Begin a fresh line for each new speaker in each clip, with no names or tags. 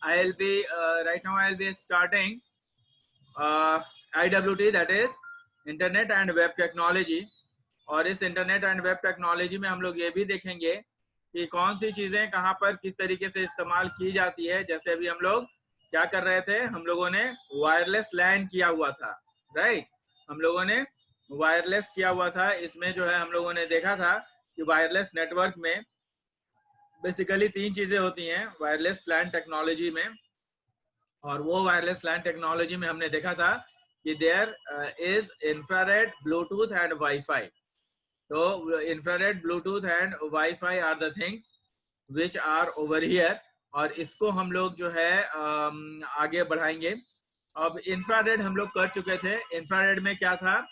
I'll be right now I'll be starting IWT, that is internet and web technology. और इस internet and web technology में हम लोग ये भी देखेंगे कि कौन सी चीजें कहाँ पर किस तरीके से इस्तेमाल की जाती है। जैसे अभी हम लोग क्या कर रहे थे, हम लोगों ने वायरलेस लैन किया हुआ था, राइट। हम लोगों ने वायरलेस किया हुआ था। इसमें जो है हम लोगों ने देखा था कि वायरलेस नेटवर्क में बेसिकली 3 चीजें होती हैं वायरलेस लैन टेक्नोलॉजी में। और वो वायरलेस लैन टेक्नोलॉजी में हमने देखा था कि there is infrared, Bluetooth and WiFi. तो infrared, Bluetooth and WiFi are the things which are over here. और इसको हम लोग जो है आगे बढ़ाएंगे। अब इंफ्रारेड हम लोग कर चुके थे। इंफ्रारेड में क्या था,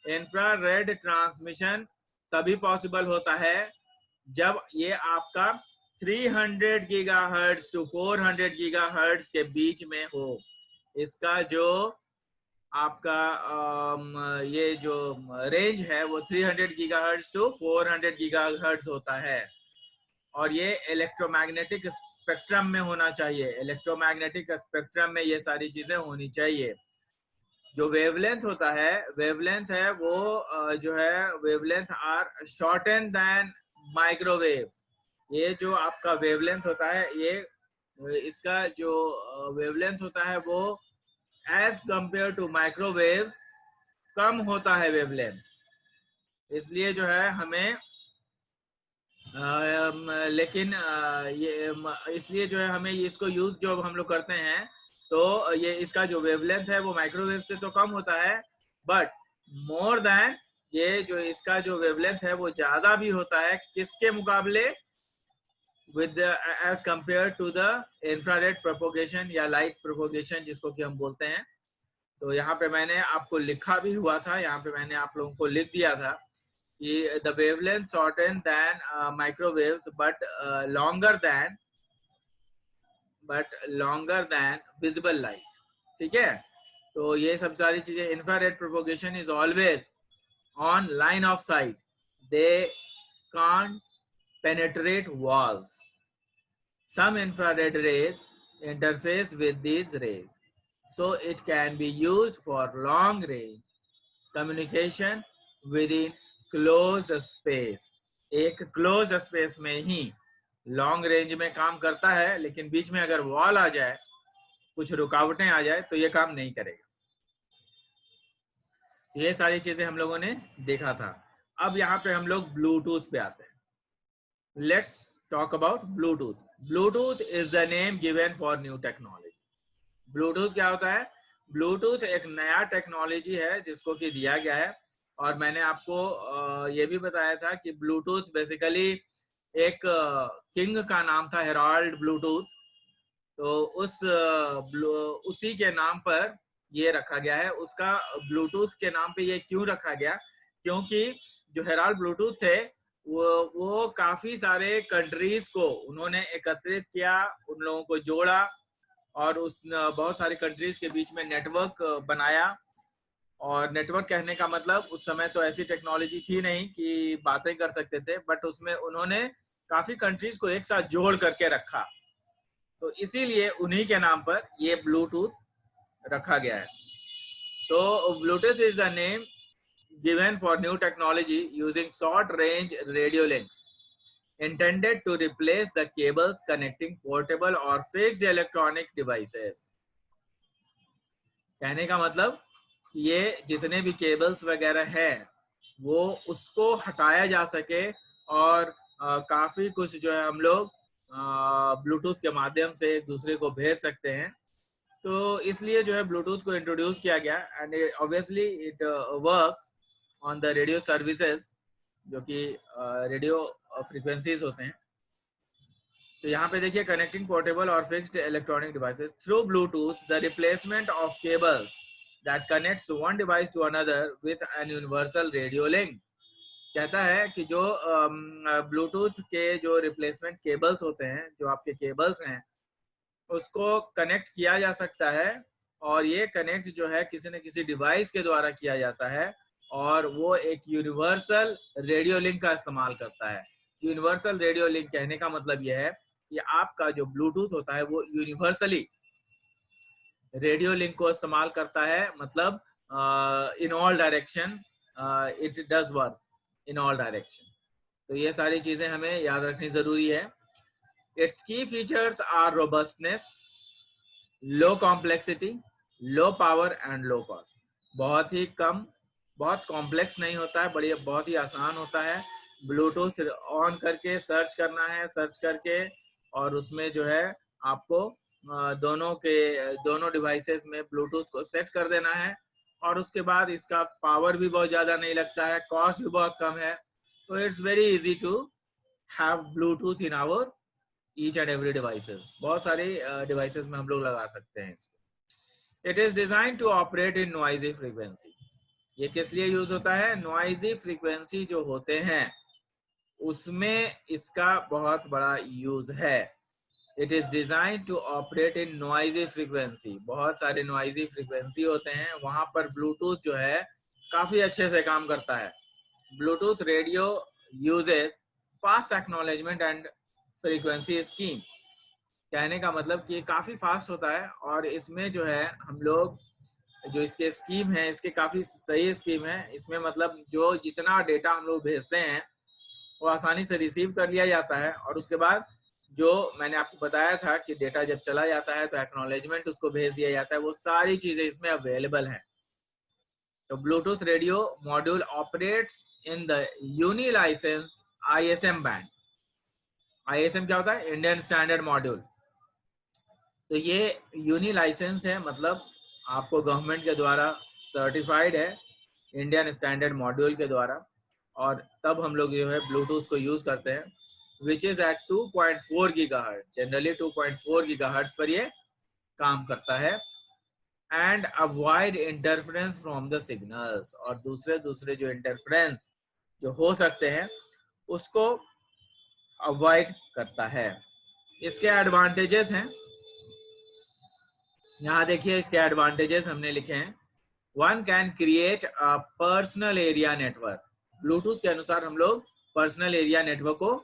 इंफ्रारेड ट्रांसमिशन तभी पॉसिबल होता है जब ये आपका 300 गीगाहर्ट्ज टू 400 गीगाहर्ट्ज के बीच में हो। इसका जो आपका ये जो रेंज है वो 300 गीगाहर्ट्ज टू 400 गीगाहर्ट्ज होता है। और ये इलेक्ट्रोमैग्नेटिक स्पेक्ट्रम में होना चाहिए। इलेक्ट्रोमैग्नेटिक स्पेक्ट्रम में ये सारी चीजें होनी चाहिए। जो वेवलेंथ होता है, वेवलेंथ है वो जो है wavelength are shorten than microwaves. ये जो आपका वेवलेंथ होता है, ये इसका जो वेवलेंथ होता है वो एज कंपेयर टू माइक्रोवेव्स कम होता है वेवलेंथ। इसलिए जो है हमें लेकिन ये इसलिए जो है हमें इसको यूज जो हम लोग करते हैं तो ये इसका जो वेवलेंथ है वो माइक्रोवेव से तो कम होता है, बट मोर देन ये जो इसका जो वेवलेंथ है वो ज्यादा भी होता है। किसके मुकाबले? With as compare to the infrared propagation या लाइट प्रोपोगेशन जिसको कि हम बोलते हैं। तो यहाँ पे मैंने आपको लिखा भी हुआ था, यहाँ पे मैंने आप लोगों को लिख दिया था कि the wavelength shortened than microwaves but longer than visible light। ठीक है, तो ये सब सारी चीजें। Infrared propagation is always on line of site, they can't penetrate walls. Some infrared rays interface with these rays, so it can be used for long range communication within closed space. एक closed space में ही long range में काम करता है, लेकिन बीच में अगर wall आ जाए, कुछ रुकावटें आ जाए तो ये काम नहीं करेगा। ये सारी चीजें हम लोगों ने देखा था। अब यहाँ पे हम लोग ब्लूटूथ पे आते हैं। Let's talk about Bluetooth. Bluetooth is the name given for new technology. Bluetooth क्या होता है? ब्लूटूथ एक नया टेक्नोलॉजी है जिसको कि दिया गया है। और मैंने आपको ये भी बताया था कि ब्लूटूथ बेसिकली एक किंग का नाम था, हेराल्ड ब्लूटूथ। तो उसी के नाम पर ये रखा गया है। उसका ब्लूटूथ के नाम पे ये क्यों रखा गया? क्योंकि जो हेराल्ड ब्लूटूथ थे वो काफी सारे कंट्रीज को उन्होंने एकत्रित किया, उन लोगों को जोड़ा और उस बहुत सारी कंट्रीज के बीच में नेटवर्क बनाया। और नेटवर्क कहने का मतलब उस समय तो ऐसी टेक्नोलॉजी थी नहीं कि बातें कर सकते थे, बट उसमें उन्होंने काफी कंट्रीज को एक साथ जोड़ करके रखा। तो इसीलिए उन्हीं के नाम पर ये ब्लूटूथ रखा गया है। तो Bluetooth is the name given for new technology using short range radio links intended to replace the cables connecting portable or fixed electronic devices। कहने का मतलब ये जितने भी केबल्स वगैरह हैं वो उसको हटाया जा सके और काफी कुछ जो है हम लोग ब्लूटूथ के माध्यम से एक दूसरे को भेज सकते हैं। तो इसलिए जो है ब्लूटूथ को इंट्रोड्यूस किया गया। And obviously it works on the radio services, जो कि रेडियो फ्रीक्वेंसीज होते हैं। तो यहाँ पे देखिए, कनेक्टिंग पोर्टेबल और fixed electronic devices through Bluetooth, the replacement of cables that connects one device to another with an universal radio link. कहता है कि जो ब्लूटूथ के जो रिप्लेसमेंट केबल्स होते हैं, जो आपके केबल्स हैं, उसको कनेक्ट किया जा सकता है। और ये कनेक्ट जो है किसी न किसी डिवाइस के द्वारा किया जाता है और वो एक यूनिवर्सल रेडियो लिंक का इस्तेमाल करता है। यूनिवर्सल रेडियो लिंक कहने का मतलब यह है कि आपका जो ब्लूटूथ होता है वो यूनिवर्सली रेडियो लिंक को इस्तेमाल करता है, मतलब in all direction it does work in all direction. तो ये सारी चीजें हमें याद रखनी जरूरी है। Its key features are robustness, low complexity, low power and low cost. बहुत ही कम, बहुत कॉम्प्लेक्स नहीं होता है, बड़ी बहुत ही आसान होता है। ब्लूटूथ ऑन करके सर्च करना है, सर्च करके और उसमें जो है आपको दोनों डिवाइसेस में ब्लूटूथ को सेट कर देना है। और उसके बाद इसका पावर भी बहुत ज़्यादा नहीं लगता है, कॉस्ट भी बहुत कम है। तो it's very easy to have Bluetooth in our each and every devices. बहुत सारे डिवाइसेस में हम लोग लगा सकते हैं इसको। It is design to operate in noisy frequency. ये किस लिए यूज होता है? नॉइजी फ्रीक्वेंसी जो होते हैं उसमें इसका बहुत बड़ा यूज है। It is design to operate in noisy frequency. बहुत सारे नॉइजी फ्रीक्वेंसी होते हैं, वहां पर ब्लूटूथ जो है काफी अच्छे से काम करता है। Bluetooth radio uses fast acknowledgement and frequency scheme. कहने का मतलब कि काफी फास्ट होता है और इसमें जो है हम लोग जो इसके स्कीम है, इसके काफी सही स्कीम है। इसमें मतलब जो जितना डेटा हम लोग भेजते हैं वो आसानी से रिसीव कर लिया जाता है, और उसके बाद जो मैंने आपको बताया था कि डेटा जब चला जाता है तो एक्नॉलेजमेंट उसको भेज दिया जाता है, वो सारी चीजें इसमें अवेलेबल हैं। तो Bluetooth radio module operates in the uni licensed ISM band. ISM क्या होता है? Indian standard module. तो ये यूनी लाइसेंस्ड है, मतलब आपको गवर्नमेंट के द्वारा सर्टिफाइड है इंडियन स्टैंडर्ड मॉड्यूल के द्वारा, और तब हम लोग जो है ब्लूटूथ को यूज करते हैं, which is at 2.4 gigahertz. Generally 2.4 gigahertz पर ये काम करता है। And avoid interference from the signals. और दूसरे जो इंटरफेरेंस जो हो सकते हैं उसको अवॉइड करता है। इसके एडवांटेजेस हैं, यहाँ देखिए इसके एडवांटेजेस हमने लिखे हैं। One can create a personal area network. Bluetooth के अनुसार हम लोग पर्सनल एरिया नेटवर्क को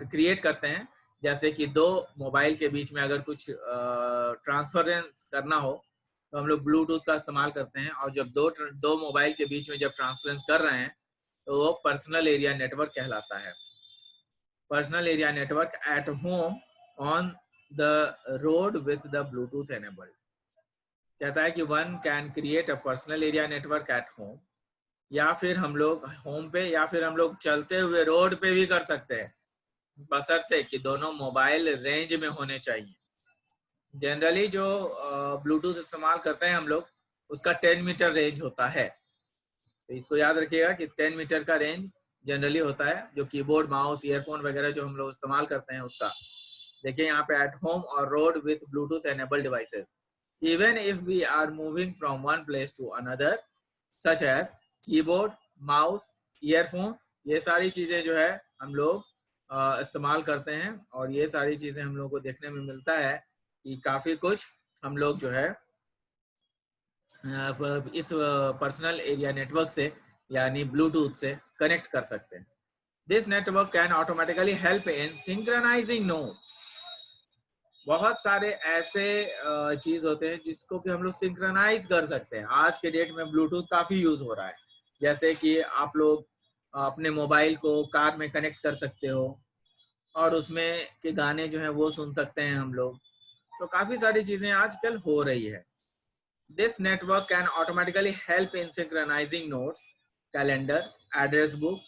क्रिएट करते हैं। जैसे कि दो मोबाइल के बीच में अगर कुछ ट्रांसफरेंस करना हो तो हम लोग ब्लूटूथ का इस्तेमाल करते हैं, और जब दो मोबाइल के बीच में जब ट्रांसफरेंस कर रहे हैं तो वो पर्सनल एरिया नेटवर्क कहलाता है। Personal area network at home on the road with the Bluetooth enabled. कहता है कि one can create a personal area network at home, या फिर हम लोग होम पे या फिर हम लोग चलते हुए रोड पे भी कर सकते हैं, बशर्ते कि दोनों मोबाइल रेंज में होने चाहिए। जनरली जो ब्लूटूथ इस्तेमाल करते हैं हम लोग उसका 10 मीटर रेंज होता है। तो इसको याद रखिएगा कि 10 मीटर का रेंज जनरली होता है, जो कीबोर्ड माउस ईयरफोन वगैरह जो हम लोग इस्तेमाल करते हैं उसका। देखिए यहाँ पे एट होम और road with Bluetooth enabled devices, even if we are moving from one place to another such as keyboard mouse earphone, ये सारी चीजें जो है हम लोग इस्तेमाल करते हैं। और ये सारी चीजें हम लोग को देखने में मिलता है कि काफी कुछ हम लोग जो है इस पर्सनल एरिया नेटवर्क से यानी ब्लूटूथ से कनेक्ट कर सकते हैं। This network can automatically help in synchronising notes. बहुत सारे ऐसे चीज होते हैं जिसको कि हम लोग सिंक्रोनाइज कर सकते हैं। आज के डेट में ब्लूटूथ काफी यूज हो रहा है, जैसे कि आप लोग अपने मोबाइल को कार में कनेक्ट कर सकते हो और उसमें के गाने जो है वो सुन सकते हैं हम लोग। तो काफी सारी चीजें आजकल हो रही है। This network can automatically help in synchronising notes, calendar, address book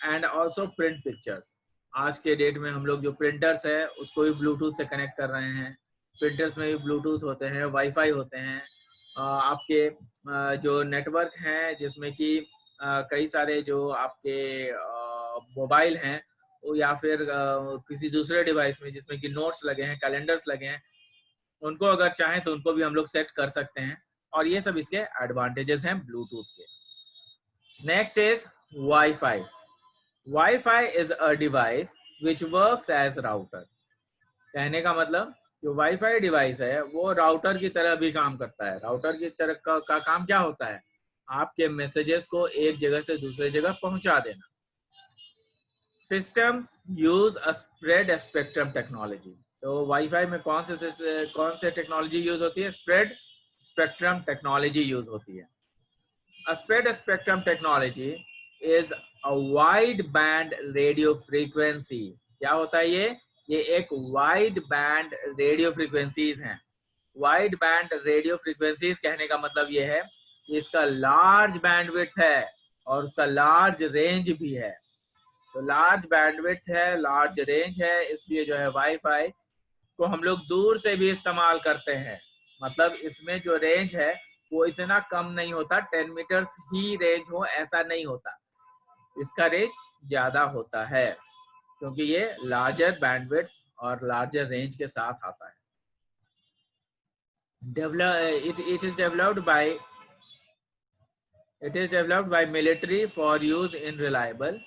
and also print pictures. आज के डेट में हम लोग जो प्रिंटर्स है उसको भी ब्लूटूथ से कनेक्ट कर रहे हैं। प्रिंटर्स में भी ब्लूटूथ होते हैं, वाईफाई होते हैं। आपके जो नेटवर्क हैं जिसमें कि कई सारे जो आपके मोबाइल हैं या फिर किसी दूसरे डिवाइस में जिसमें कि नोट्स लगे हैं, कैलेंडर्स लगे हैं, उनको अगर चाहें तो उनको भी हम लोग सेट कर सकते हैं। और ये सब इसके एडवांटेजेस हैं ब्लूटूथ के। Next is wifi. Wifi is a device which works as router. कहने का मतलब जो वाईफाई डिवाइस है वो राउटर की तरह भी काम करता है। राउटर की तरह का काम क्या होता है? आपके मैसेजेस को एक जगह से दूसरे जगह पहुंचा देना। Systems use a spread spectrum technology. तो वाईफाई में कौन से टेक्नोलॉजी यूज होती है? स्प्रेड स्पेक्ट्रम टेक्नोलॉजी यूज होती है। A spread spectrum technology is a wide band radio frequency। क्या होता है ये एक वाइड बैंड रेडियो फ्रीक्वेंसीज हैं। वाइड बैंड रेडियो फ्रीक्वेंसीज कहने का मतलब ये है कि इसका लार्ज बैंडविड्थ है और उसका लार्ज रेंज भी है। तो लार्ज बैंडविड्थ है, लार्ज रेंज है, इसलिए जो है वाईफाई को हम लोग दूर से भी इस्तेमाल करते हैं। मतलब इसमें जो रेंज है वो इतना कम नहीं होता, 10 मीटर्स ही रेंज हो ऐसा नहीं होता, इसका रेंज ज्यादा होता है क्योंकि ये लार्जर बैंडविड्थ और लार्जर रेंज के साथ आता है। It is developed by military for use in reliable,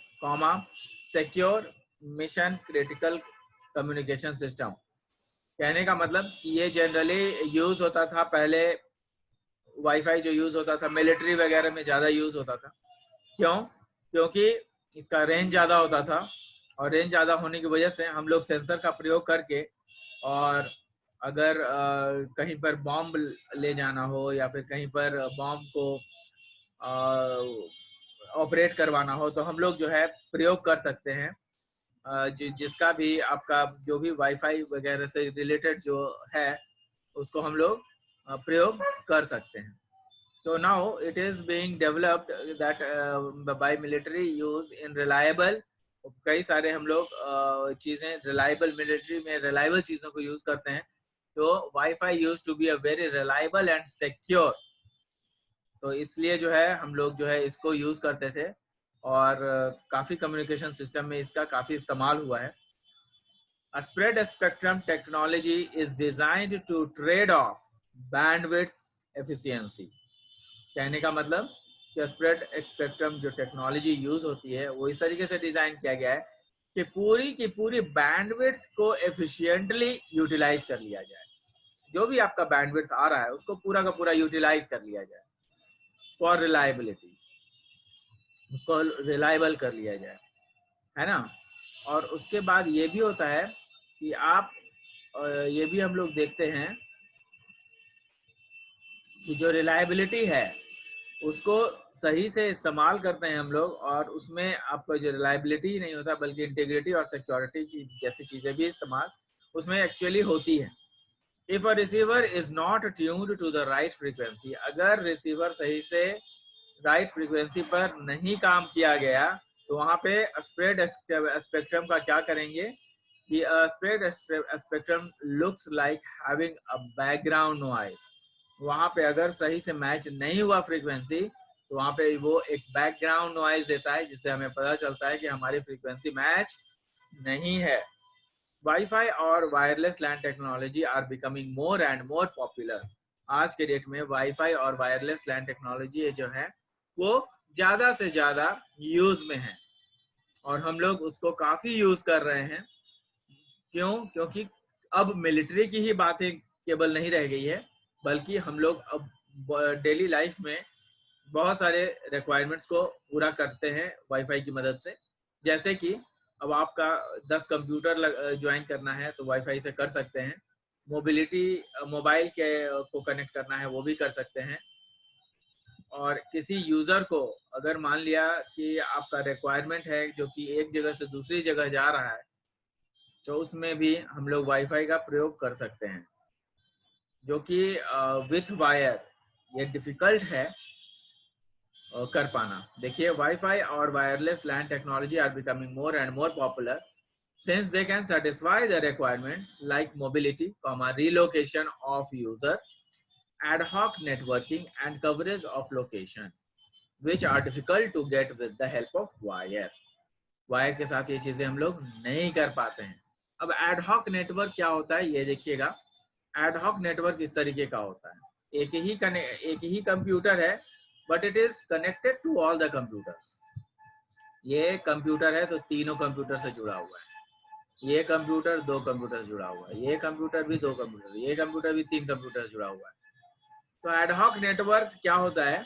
secure, mission critical communication system। कहने का मतलब ये जनरली यूज होता था पहले, वाईफाई जो यूज होता था मिलिट्री वगैरह में ज्यादा यूज होता था। क्यों? क्योंकि इसका रेंज ज्यादा होता था और रेंज ज्यादा होने की वजह से हम लोग सेंसर का प्रयोग करके, और अगर कहीं पर बॉम्ब ले जाना हो या फिर कहीं पर बॉम्ब को ऑपरेट करवाना हो तो हम लोग जो है प्रयोग कर सकते हैं। जिसका भी आपका जो भी वाईफाई वगैरह से रिलेटेड जो है उसको हम लोग प्रयोग कर सकते हैं। तो now it is being developed that bye military use in reliable. कई सारे हम लोग चीजें रिलायबल, मिलिट्री में रिलायबल चीजों को यूज करते हैं। तो wifi use to be a very reliable and secure. तो इसलिए जो है हम लोग जो है इसको यूज करते थे और काफी कम्युनिकेशन सिस्टम में इसका काफी इस्तेमाल हुआ है। A spread spectrum technology is designed to trade off bandwidth efficiency। कहने का मतलब कि स्प्रेड स्पेक्ट्रम जो टेक्नोलॉजी यूज होती है वो इस तरीके से डिजाइन किया गया है कि पूरी की पूरी बैंडविड्थ को एफिशिएंटली यूटिलाइज कर लिया जाए। जो भी आपका बैंडविड्थ आ रहा है उसको पूरा का पूरा यूटिलाइज कर लिया जाए फॉर रिलायबिलिटी, उसको रिलायबल कर लिया जाए, है ना। और उसके बाद ये भी होता है कि आप ये भी हम लोग देखते हैं कि जो रिलायबिलिटी है उसको सही से इस्तेमाल करते हैं हम लोग, और उसमें आपका जो रिलायबिलिटी ही नहीं होता बल्कि इंटीग्रिटी और सिक्योरिटी की जैसी चीजें भी इस्तेमाल उसमें एक्चुअली होती है। If a receiver is not tuned to the right frequency, अगर रिसीवर सही से राइट फ्रीक्वेंसी पर नहीं काम किया गया तो वहां पे स्प्रेड स्पेक्ट्रम का क्या करेंगे कि spread spectrum looks like having a background noise. वहां पे अगर सही से मैच नहीं हुआ फ्रीक्वेंसी तो वहां पे वो एक बैकग्राउंड नॉइज देता है जिससे हमें पता चलता है कि हमारी फ्रीक्वेंसी मैच नहीं है। वाईफाई और wireless LAN technology are becoming more and more popular. आज के डेट में वाईफाई और वायरलेस लैन टेक्नोलॉजी जो है वो ज्यादा से ज्यादा यूज में है और हम लोग उसको काफी यूज कर रहे हैं। क्यों? क्योंकि अब मिलिट्री की ही बातें केवल नहीं रह गई है बल्कि हम लोग अब डेली लाइफ में बहुत सारे रिक्वायरमेंट्स को पूरा करते हैं वाईफाई की मदद से। जैसे कि अब आपका 10 कंप्यूटर ज्वाइन करना है तो वाईफाई से कर सकते हैं। मोबिलिटी, मोबाइल के को कनेक्ट करना है वो भी कर सकते हैं। और किसी यूजर को अगर मान लिया कि आपका रिक्वायरमेंट है जो कि एक जगह से दूसरी जगह जा रहा है तो उसमें भी हम लोग वाईफाई का प्रयोग कर सकते हैं, जो कि विथ वायर ये डिफिकल्ट है कर पाना। देखिए वाईफाई और wireless LAN technology are becoming more and more popular since they can satisfy the requirements like mobility, relocation of user, ad hoc networking and coverage of location which are difficult to get with the help of wire। Wire के साथ ये चीजें हम लोग नहीं कर पाते हैं। अब ad hoc नेटवर्क क्या होता है ये देखिएगा। ad hoc नेटवर्क इस तरीके का होता है, एक ही कंप्यूटर है but it is connected to all the computers. ये कंप्यूटर है तो तीनों कंप्यूटर से जुड़ा हुआ है, ये कंप्यूटर 2 कंप्यूटर से जुड़ा हुआ है, ये कंप्यूटर भी 2 कंप्यूटर, ये कंप्यूटर भी 3 कंप्यूटर से जुड़ा हुआ है। तो एडहॉक नेटवर्क क्या होता है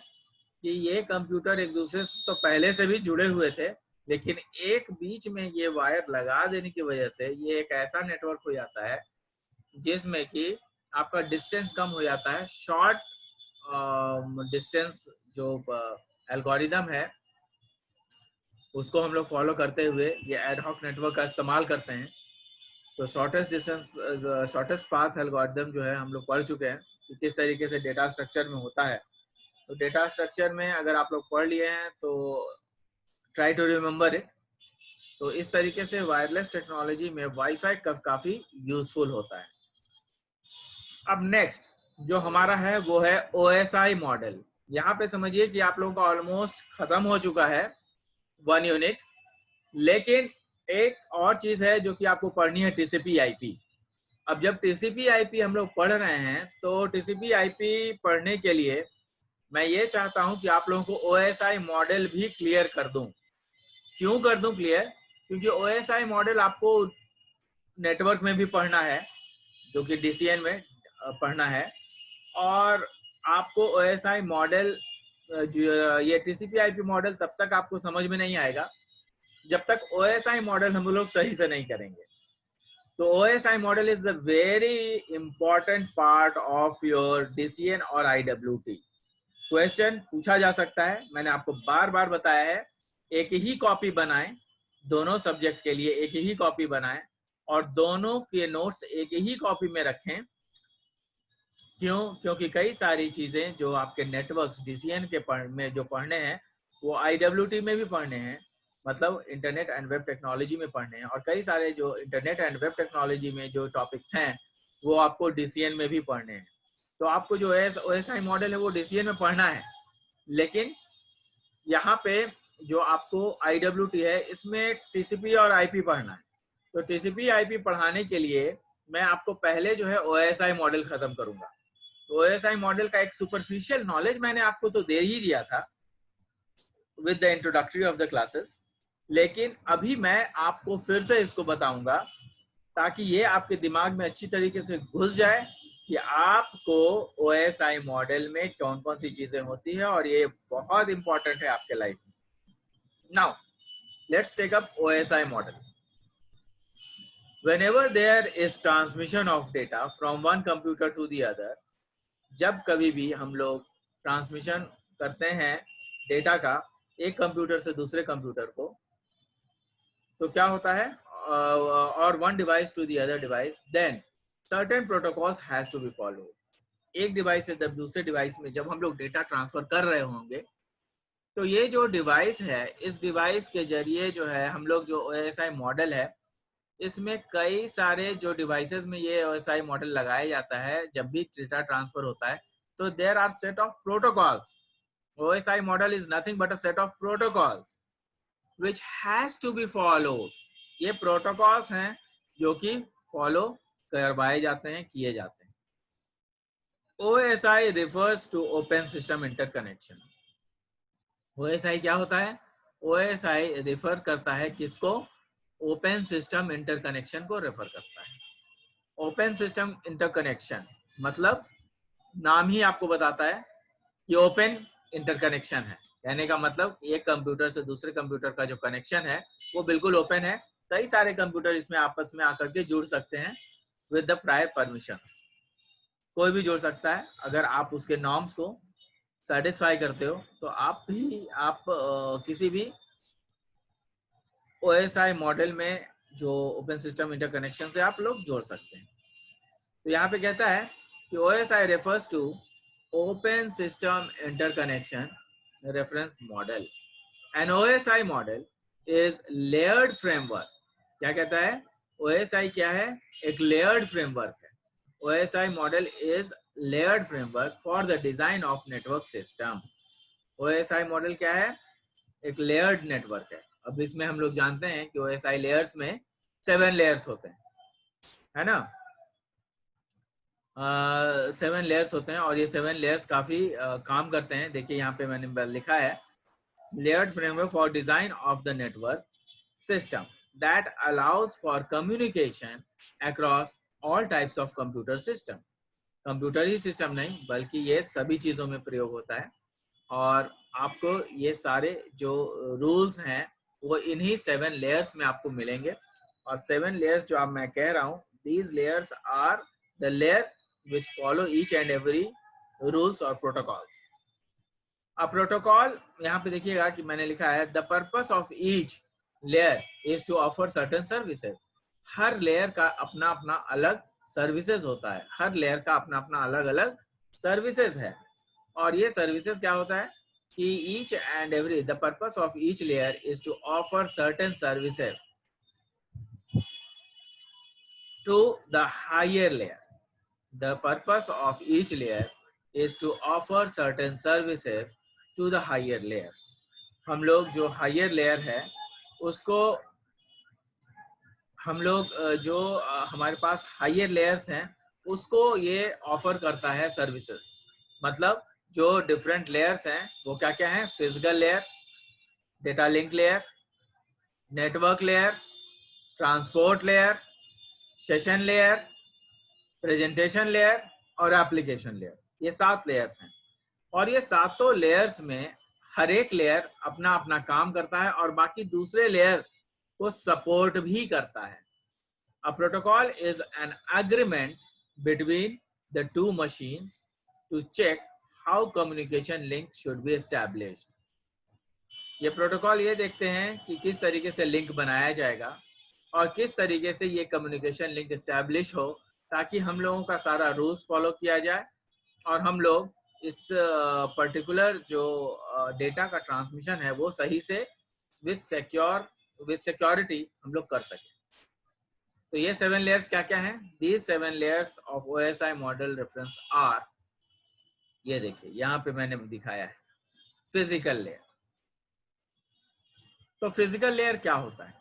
कि ये कंप्यूटर एक दूसरे से तो पहले से भी जुड़े हुए थे लेकिन एक बीच में ये वायर लगा देने की वजह से ये एक ऐसा नेटवर्क हो जाता है जिसमें कि आपका डिस्टेंस कम हो जाता है। शॉर्ट डिस्टेंस जो एल्गोरिदम है उसको हम लोग फॉलो करते हुए ये एडहॉक नेटवर्क का इस्तेमाल करते हैं। तो शॉर्टेस्ट पाथ एल्गोरिदम जो है हम लोग पढ़ चुके हैं कि किस तरीके से डेटा स्ट्रक्चर में होता है। तो डेटा स्ट्रक्चर में अगर आप लोग पढ़ लिए हैं तो ट्राई टू रिमेम्बर इट। तो इस तरीके से वायरलेस टेक्नोलॉजी में वाईफाई काफी यूजफुल होता है। अब नेक्स्ट जो हमारा है वो है OSI मॉडल। यहाँ पे समझिए कि आप लोगों का ऑलमोस्ट खत्म हो चुका है 1 यूनिट, लेकिन एक और चीज है जो कि आपको पढ़नी है, TCP/IP। अब जब TCP/IP हम लोग पढ़ रहे हैं तो TCP/IP पढ़ने के लिए मैं ये चाहता हूं कि आप लोगों को OSI मॉडल भी क्लियर कर दूं। क्यों कर दूं क्लियर? क्योंकि OSI मॉडल आपको नेटवर्क में भी पढ़ना है, जो कि DCN में पढ़ना है, और आपको OSI मॉडल ये TCP/IP मॉडल तब तक आपको समझ में नहीं आएगा जब तक OSI मॉडल हम लोग सही से नहीं करेंगे। तो OSI model is the very important part of your DCN और IWT। क्वेश्चन पूछा जा सकता है, मैंने आपको बार बार बताया है, एक ही कॉपी बनाएं, दोनों सब्जेक्ट के लिए एक ही कॉपी बनाएं और दोनों के नोट्स एक ही कॉपी में रखें। क्यों? क्योंकि कई सारी चीजें जो आपके नेटवर्क्स DCN के में जो पढ़ने हैं वो IWT में भी पढ़ने हैं, मतलब इंटरनेट एंड वेब टेक्नोलॉजी में पढ़ने हैं, और कई सारे जो इंटरनेट एंड वेब टेक्नोलॉजी में जो टॉपिक्स हैं वो आपको DCN में भी पढ़ने हैं। तो आपको जो OSI मॉडल है वो DCN में पढ़ना है, लेकिन यहाँ पे जो आपको IWT है इसमें TCP और IP पढ़ना है। तो TCP/IP पढ़ाने के लिए मैं आपको पहले जो है OSI मॉडल खत्म करूंगा। तो OSI मॉडल का एक सुपरफिशियल नॉलेज मैंने आपको तो दे ही दिया था with the introductory of the classes, लेकिन अभी मैं आपको फिर से इसको बताऊंगा ताकि ये आपके दिमाग में अच्छी तरीके से घुस जाए कि आपको OSI मॉडल में कौन कौन सी चीजें होती है, और ये बहुत इंपॉर्टेंट है आपके लाइफ में। Now let's take up OSI model. Whenever there is transmission of data from one computer to the other, जब कभी भी हम लोग ट्रांसमिशन करते हैं डेटा का एक कंप्यूटर से दूसरे कंप्यूटर को, तो क्या होता है, और one device to the other device, then certain protocols has to be followed. एक डिवाइस से जब दूसरे डिवाइस में जब हम लोग डेटा ट्रांसफर कर रहे होंगे तो ये जो डिवाइस है, इस डिवाइस के जरिए जो है हम लोग जो OSI मॉडल है इसमें कई सारे जो डिवाइसेस में ये OSI मॉडल लगाया जाता है जब भी डेटा ट्रांसफर होता है, तो there are set of protocols. OSI model is nothing but a set of protocols which has to be followed. ये प्रोटोकॉल्स हैं जो कि फॉलो करवाए जाते हैं, किए जाते हैं। OSI refers to open system interconnection। OSI क्या होता है? OSI रेफर करता है किसको? ओपन सिस्टम इंटरकनेक्शन को रेफर करता है। ओपन सिस्टम इंटरकनेक्शन मतलब नाम ही आपको बताता है कि ओपन इंटरकनेक्शन है। कहने का मतलब एक कंप्यूटर से दूसरे कंप्यूटर का जो कनेक्शन है वो बिल्कुल ओपन है। कई सारे कंप्यूटर इसमें आपस में आकर के जुड़ सकते हैं विद द प्रायर परमिशंस। कोई भी जुड़ सकता है, अगर आप उसके नॉर्म्स को सेटिस्फाई करते हो तो आप किसी भी OSI मॉडल में जो ओपन सिस्टम इंटरकनेक्शन से आप लोग जोड़ सकते हैं। तो यहाँ पे कहता है कि OSI refers to open system interconnection reference model। An OSI model is layered framework। क्या कहता है? OSI क्या है? एक layered framework है। OSI model is layered framework for the design of network system। OSI model क्या है? एक लेयर्ड नेटवर्क है। अब इसमें हम लोग जानते हैं कि OSI लेयर्स में 7 लेयर्स होते हैं, है ना? 7 लेयर्स होते हैं और ये 7 लेयर्स काफी काम करते हैं। देखिए यहाँ पे मैंने लिखा है layered framework for design of the network system that allows for communication across all types of computer system. Computer he system नहीं बल्कि ये सभी चीजों में प्रयोग होता है, और आपको ये सारे जो रूल्स हैं वो इन्हीं 7 लेयर्स में आपको मिलेंगे। और 7 लेयर्स जो आप मैं कह रहा हूँ, these layers are the layers which follow each and every rules और protocols। अब प्रोटोकॉल यहाँ पे देखिएगा कि मैंने लिखा है the purpose of each layer is to offer certain services. हर लेयर का अपना अपना अलग सर्विसेज होता है, हर लेयर का अपना अपना अलग अलग सर्विसेज है। और ये सर्विसेज क्या होता है कि each and every the purpose of each layer is to offer certain services to the higher layer. The purpose of each layer is to offer certain services to the higher layer. हम लोग जो higher layer है उसको हम लोग जो हमारे पास higher layers हैं उसको ये ऑफर करता है सर्विसेज। मतलब जो डिफरेंट लेयर्स हैं वो क्या क्या हैं? Physical layer, data link layer, network layer, transport layer, session layer, presentation layer और एप्लीकेशन लेयर। ये 7 लेयर्स हैं और ये सातों लेयर्स में हर एक लेयर अपना अपना काम करता है और बाकी दूसरे लेयर को सपोर्ट भी करता है। A protocol is an agreement between the two machines to check how communication link should be established। ये प्रोटोकॉल ये देखते हैं कि किस तरीके से लिंक बनाया जाएगा और किस तरीके से ये कम्युनिकेशन लिंक एस्टैब्लिश हो ताकि हम लोगों का सारा रूल्स फॉलो किया जाए और हम लोग इस पर्टिकुलर जो डेटा का ट्रांसमिशन है वो सही से विद सिक्योरिटी हम लोग कर सकें। तो ये 7 लेयर्स क्या क्या हैं? These 7 layers of OSI model reference are, ये देखिए यहाँ पे मैंने दिखाया है फिजिकल लेयर। तो फिजिकल लेयर क्या होता है?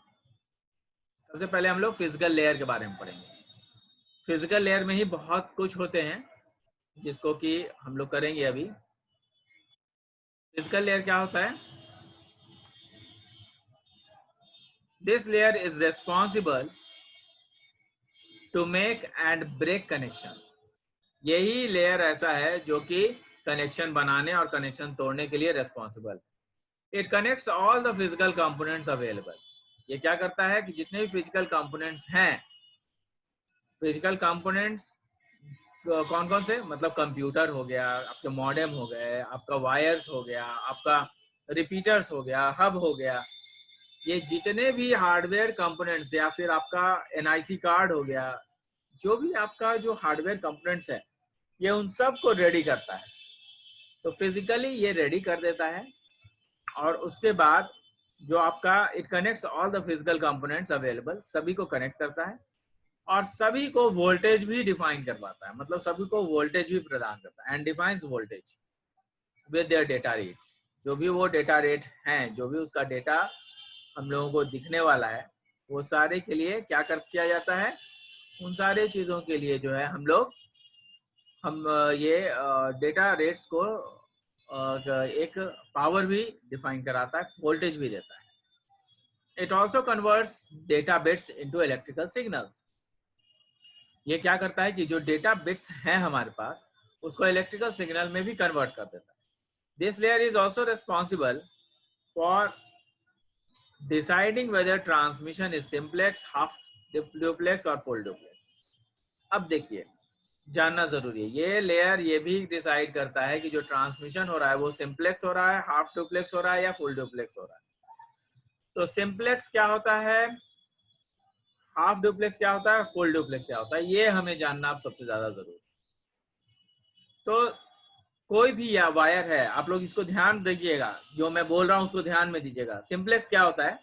सबसे पहले हम लोग फिजिकल लेयर के बारे में पढ़ेंगे। फिजिकल लेयर में ही बहुत कुछ होते हैं जिसको कि हम लोग करेंगे अभी। फिजिकल लेयर क्या होता है? This layer is responsible to make and break connections. यही लेयर ऐसा है जो कि कनेक्शन बनाने और कनेक्शन तोड़ने के लिए responsible. It connects all the physical components available. ये क्या करता है कि जितने भी फिजिकल कंपोनेंट्स हैं, फिजिकल कंपोनेंट्स कौन कौन से? मतलब कंप्यूटर हो गया, आपके मॉडेम हो गए, आपका वायर्स हो गया, आपका रिपीटर्स हो गया, हब हो गया, ये जितने भी हार्डवेयर कंपोनेंट्स या फिर आपका एनआईसी कार्ड हो गया, जो भी आपका जो हार्डवेयर कंपोनेंट्स है ये उन सब को रेडी करता है। तो फिजिकली ये रेडी कर देता है और उसके बाद जो आपका it connects all the physical components available, सभी को कनेक्ट करता है और सभी को वोल्टेज भी डिफाइन करवाता है। मतलब सभी को वोल्टेज भी प्रदान करता है and defines voltage with their data rates. जो भी वो डेटा रेट हैं, जो भी उसका डेटा हम लोगों को दिखने वाला है, वो सारे के लिए क्या किया जाता है? उन सारे चीजों के लिए जो है हम ये डेटा रेट्स को एक पावर भी डिफाइन कराता है, वोल्टेज भी देता है। It also converts data bits into electrical signals. ये क्या करता है कि जो डेटा बिट्स हैं हमारे पास उसको इलेक्ट्रिकल सिग्नल में भी कन्वर्ट कर देता है। This layer is also responsible for deciding weather transmission is simplex, half duplex और फुल डुप्लेक्स। अब देखिए, जानना जरूरी है, ये लेयर ये भी डिसाइड करता है कि जो ट्रांसमिशन हो रहा है वो सिंप्लेक्स हो रहा है, हाफ डुप्लेक्स हो रहा है या फुल डुप्लेक्स हो रहा है। तो सिंप्लेक्स क्या होता है, हाफ डुप्लेक्स क्या होता है, फुल डुप्लेक्स क्या होता है, ये हमें जानना अब सबसे ज्यादा जरूरी। तो कोई भी या वायर है, आप लोग इसको ध्यान दीजिएगा, जो मैं बोल रहा हूं उसको ध्यान में दीजिएगा। सिंप्लेक्स क्या होता है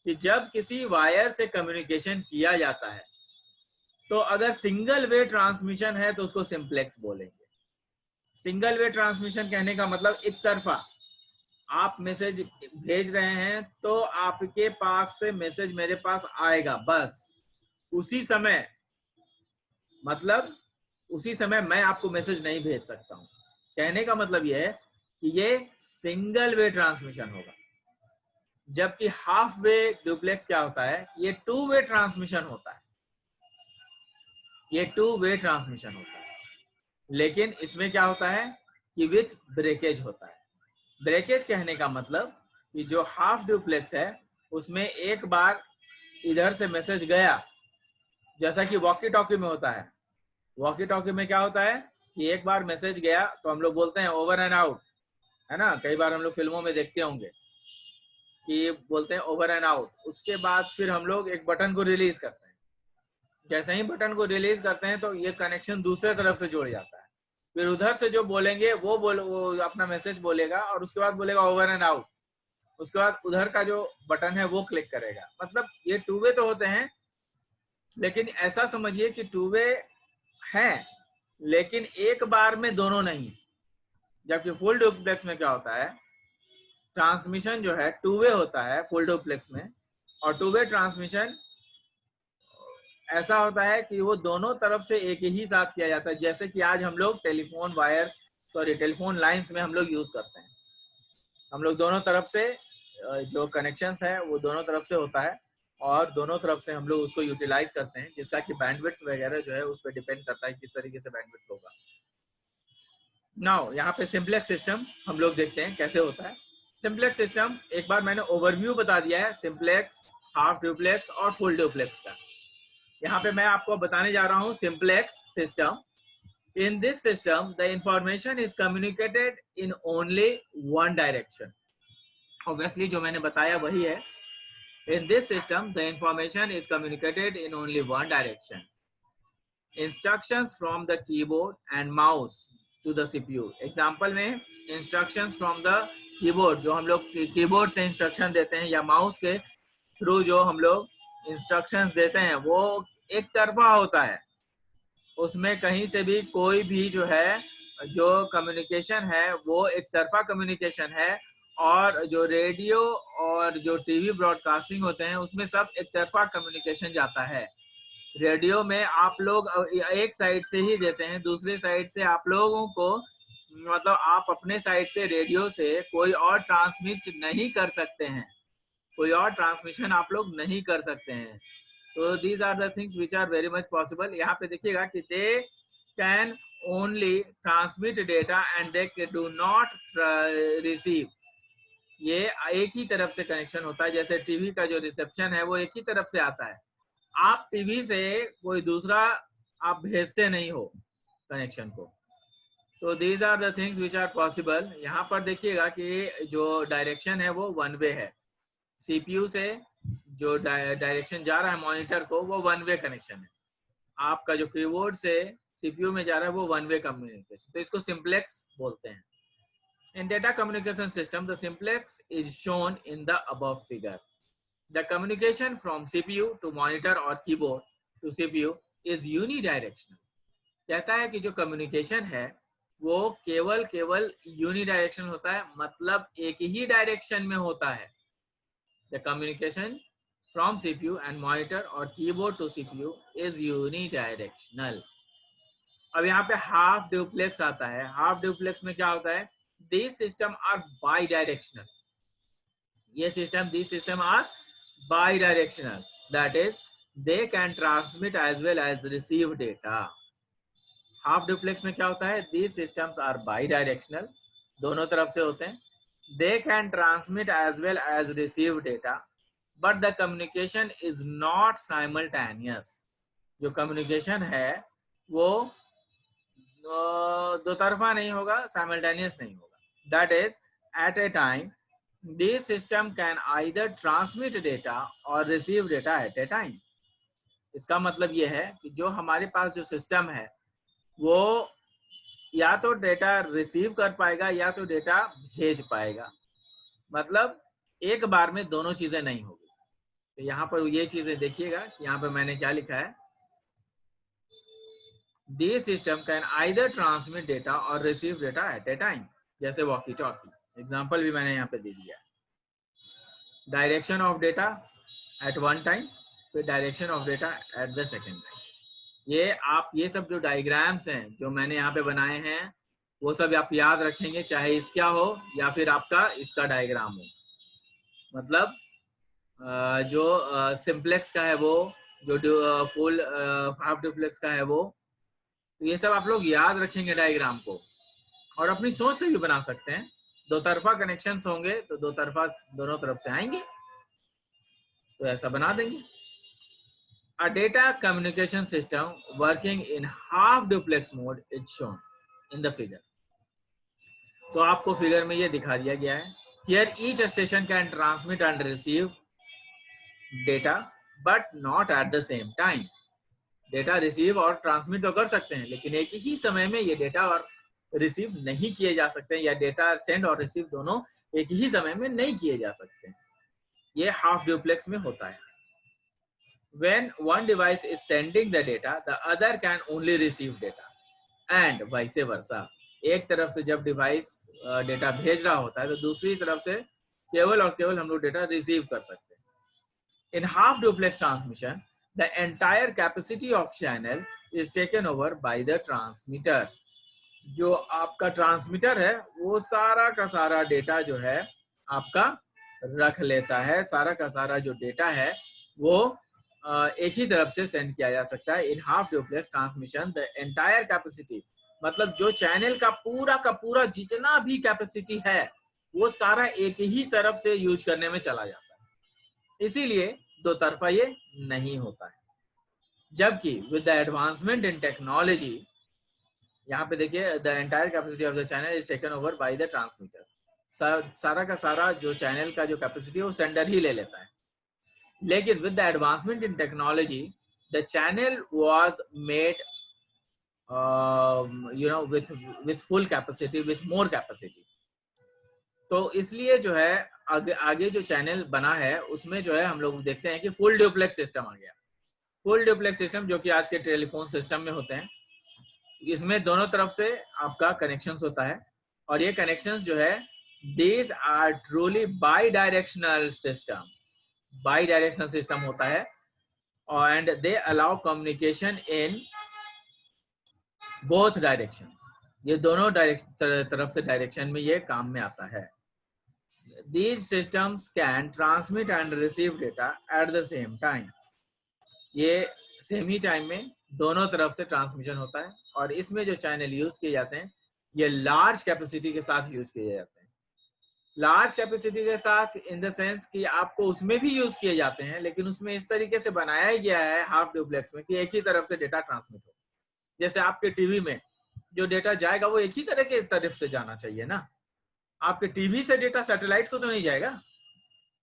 कि जब किसी वायर से कम्युनिकेशन किया जाता है तो अगर सिंगल वे ट्रांसमिशन है तो उसको सिंप्लेक्स बोलेंगे। सिंगल वे ट्रांसमिशन कहने का मतलब एक तरफा आप मैसेज भेज रहे हैं तो आपके पास से मैसेज मेरे पास आएगा, बस उसी समय, मतलब उसी समय मैं आपको मैसेज नहीं भेज सकता हूं। कहने का मतलब यह है कि ये सिंगल वे ट्रांसमिशन होगा। जबकि हाफ वे डुप्लेक्स क्या होता है, ये 2 वे ट्रांसमिशन होता है। ये 2 वे ट्रांसमिशन होता है, लेकिन इसमें क्या होता है कि विथ ब्रेकेज होता है। ब्रेकेज कहने का मतलब कि जो हाफ डुप्लेक्स है उसमें एक बार इधर से मैसेज गया, जैसा कि वॉकी टॉकी में होता है। वॉकी टॉकी में क्या होता है कि एक बार मैसेज गया तो हम लोग बोलते हैं ओवर एंड आउट, है ना, कई बार हम लोग फिल्मों में देखते होंगे कि बोलते हैं ओवर एंड आउट। उसके बाद फिर हम लोग एक बटन को रिलीज करते हैं। जैसे ही बटन को रिलीज करते हैं तो ये कनेक्शन दूसरे तरफ से जुड़ जाता है। फिर उधर से जो बोलेंगे वो अपना मैसेज बोलेगा और उसके बाद बोलेगा ओवर एंड आउट। उसके बाद उधर का जो बटन है वो क्लिक करेगा। मतलब ये टू वे तो होते हैं, लेकिन ऐसा समझिए कि टू वे है, लेकिन एक बार में दोनों नहीं। जबकि फुल डुप्लेक्स में क्या होता है, ट्रांसमिशन जो है टू वे होता है फुल डुप्लेक्स में। और टू वे ट्रांसमिशन ऐसा होता है कि वो दोनों तरफ से एक ही साथ किया जाता है। जैसे कि आज हम लोग टेलीफोन लाइंस में हम लोग यूज करते हैं। हम लोग दोनों तरफ से जो कनेक्शंस है वो दोनों तरफ से होता है और दोनों तरफ से हम लोग उसको यूटिलाइज करते हैं, जिसका कि बैंडविड्थ वगैरह जो है उस पर डिपेंड करता है किस तरीके से बैंडविड्थ होगा। नाउ यहाँ पे सिंप्लेक्स सिस्टम हम लोग देखते हैं कैसे होता है। सिंप्लेक्स सिस्टम एक बार मैंने ओवरव्यू बता दिया है सिंप्लेक्स, हाफ डुप्लेक्स और फुल डुप्लेक्स का। यहाँ पे मैं आपको बताने जा रहा हूँ simplex system. In this system, the information is communicated in only one direction. Obviously, जो मैंने बताया वही है। In this system, the information is communicated in only one direction. Instructions from the keyboard and mouse to the CPU. Example में instructions from the keyboard, जो हम लोग keyboard से इंस्ट्रक्शन देते हैं या माउस के थ्रू जो हम लोग इंस्ट्रक्शंस देते हैं वो एक तरफा होता है। उसमें कहीं से भी कोई भी जो है जो कम्युनिकेशन है वो एक तरफा कम्युनिकेशन है। और जो रेडियो और जो टीवी ब्रॉडकास्टिंग होते हैं उसमें सब एक तरफा कम्युनिकेशन जाता है। रेडियो में आप लोग एक साइड से ही देते हैं, दूसरी साइड से आप लोगों को मतलब आप अपने साइड से रेडियो से कोई और ट्रांसमिट नहीं कर सकते हैं, कोई और ट्रांसमिशन आप लोग नहीं कर सकते हैं। तो these are the things which are very much possible. यहाँ पे देखिएगा कि they can only transmit data and they do not receive. ये एक ही तरफ से कनेक्शन होता है। जैसे टीवी का जो रिसेप्शन है वो एक ही तरफ से आता है, आप टीवी से कोई दूसरा आप भेजते नहीं हो कनेक्शन को। तो these are the things which are possible. यहाँ पर देखिएगा कि जो डायरेक्शन है वो वन वे है। सीपीयू से जो डायरेक्शन जा रहा है मॉनिटर को वो वन वे कनेक्शन है। आपका जो कीबोर्ड से सीपीयू में जा रहा है वो वन वे कम्युनिकेशन, तो इसको सिंप्लेक्स बोलते हैं। In data communication system, the simplex is shown in the above figure. The communication from CPU to monitor or keyboard to CPU is unidirectional. कहता है कि जो कम्युनिकेशन है वो केवल यूनिडायरेक्शनल होता है, मतलब एक ही डायरेक्शन में होता है। The communication from CPU and monitor or keyboard to CPU is unidirectional. अब यहाँ पे हाफ ड्यूप्लेक्स आता है। हाफ ड्यूप्लेक्स में क्या होता है, these system are bidirectional. ये system, these system are bidirectional. That is, they can transmit as well as receive data. Half duplex में क्या होता है, these systems are bidirectional, दोनों तरफ से होते हैं। They can transmit as well as receive data, but the communication is not simultaneous. जो communication है वो दो तरफा नहीं होगा, simultaneous नहीं होगा। That is, at a time, this system can either transmit data or receive data at a time. इसका मतलब ये है कि जो हमारे पास जो सिस्टम है वो या तो डेटा रिसीव कर पाएगा या तो डेटा भेज पाएगा। मतलब एक बार में दोनों चीजें नहीं होगी। तो यहाँ पर ये चीजें देखिएगा, यहाँ पर मैंने क्या लिखा है, This system can either transmit data or receive data at a time. जैसे वॉकी टॉकी, एग्जाम्पल भी मैंने यहाँ पे दे दिया। Direction of data at one time, फिर direction of data at the second time. ये सब जो डायग्राम्स हैं जो मैंने यहाँ पे बनाए हैं वो सब आप याद रखेंगे, चाहे इसका हो या फिर आपका इसका डायग्राम हो। मतलब जो सिंप्लेक्स का है वो, जो फुल हाफ डुप्लेक्स का है वो, तो ये सब आप लोग याद रखेंगे डायग्राम को और अपनी सोच से भी बना सकते हैं। दो तरफा कनेक्शंस होंगे तो दो तरफा दोनों तरफ से आएंगे। तो ऐसा बना देंगे। A data communication system working in half duplex mode is shown in the figure. तो आपको फिगर में ये दिखा दिया गया है। Here each station can transmit and receive data but not at the same time. Data receive और transmit तो कर सकते हैं, लेकिन एक ही समय में ये डेटा और रिसीव नहीं किए जा सकते, या डेटा सेंड और रिसीव दोनों एक ही समय में नहीं किए जा सकते। ये हाफ ड्यूप्लेक्स में होता है। When one device is sending the data, the other can only receive data and vice versa. एक तरफ से जब डिवाइस डेटा भेज रहा होता है तो दूसरी तरफ से केवल और केवल हम लोग डेटा रिसीव कर सकते हैं। In half duplex transmission, the entire capacity of channel is taken over by the transmitter. जो आपका ट्रांसमीटर है वो सारा का सारा डेटा जो है आपका रख लेता है। सारा का सारा जो डेटा है वो एक ही तरफ से सेंड किया जा सकता है। In half duplex transmission the entire capacity, मतलब जो चैनल का पूरा जितना भी कैपेसिटी है वो सारा एक ही तरफ से यूज करने में चला जाता है, इसीलिए दो तरफा ये नहीं होता है। जबकि with the advancement in technology, यहाँ पे देखिए the entire capacity of the channel is taken over by the transmitter. सारा का सारा जो चैनल का जो कैपेसिटी है वो सेंडर ही ले लेता है। लेकिन with the advancement in technology the channel was made with full capacity, with more capacity. तो इसलिए जो है आगे जो चैनल बना है उसमें जो है हम लोग देखते हैं कि फुल ड्यूप्लेक्स सिस्टम आ गया। फुल ड्यूप्लेक्स सिस्टम जो कि आज के टेलीफोन सिस्टम में होते हैं, इसमें दोनों तरफ से आपका कनेक्शंस होता है, और ये कनेक्शंस जो है these are truly bi-directional system, bi-directional system होता है, and they allow communication in both directions. ये दोनों तरफ से डायरेक्शन में ये काम में आता है। These systems can transmit and receive data at the same time. ये सेम ही टाइम में दोनों तरफ से ट्रांसमिशन होता है, और इसमें जो चैनल यूज किए जाते हैं ये लार्ज कैपेसिटी के साथ यूज किए जाते हैं। लार्ज कैपेसिटी के साथ इन द सेंस कि आपको उसमें भी यूज किए जाते हैं, लेकिन उसमें इस तरीके से बनाया गया है हाफ ड्यूप्लेक्स में कि एक ही तरफ से डेटा ट्रांसमिट हो। जैसे आपके टीवी में जो डेटा जाएगा वो एक ही तरफ से जाना चाहिए ना। आपके टीवी से डेटा सैटेलाइट को तो नहीं जाएगा।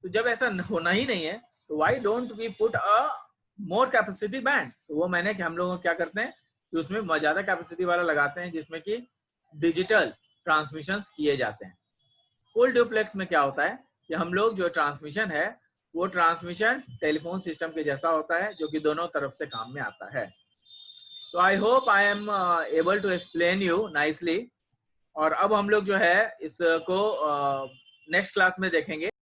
तो जब ऐसा होना ही नहीं है तो why don't we put a more capacity band. तो वो मैंने कि हम लोग क्या करते हैं कि उसमें ज्यादा कैपेसिटी वाला लगाते हैं जिसमें कि डिजिटल ट्रांसमिशंस किए जाते हैं। फुल ड्यूप्लेक्स में क्या होता है कि हम लोग जो ट्रांसमिशन है वो ट्रांसमिशन टेलीफोन सिस्टम के जैसा होता है जो कि दोनों तरफ से काम में आता है। तो I hope I am able to explain you nicely. और अब हम लोग जो है इसको नेक्स्ट क्लास में देखेंगे।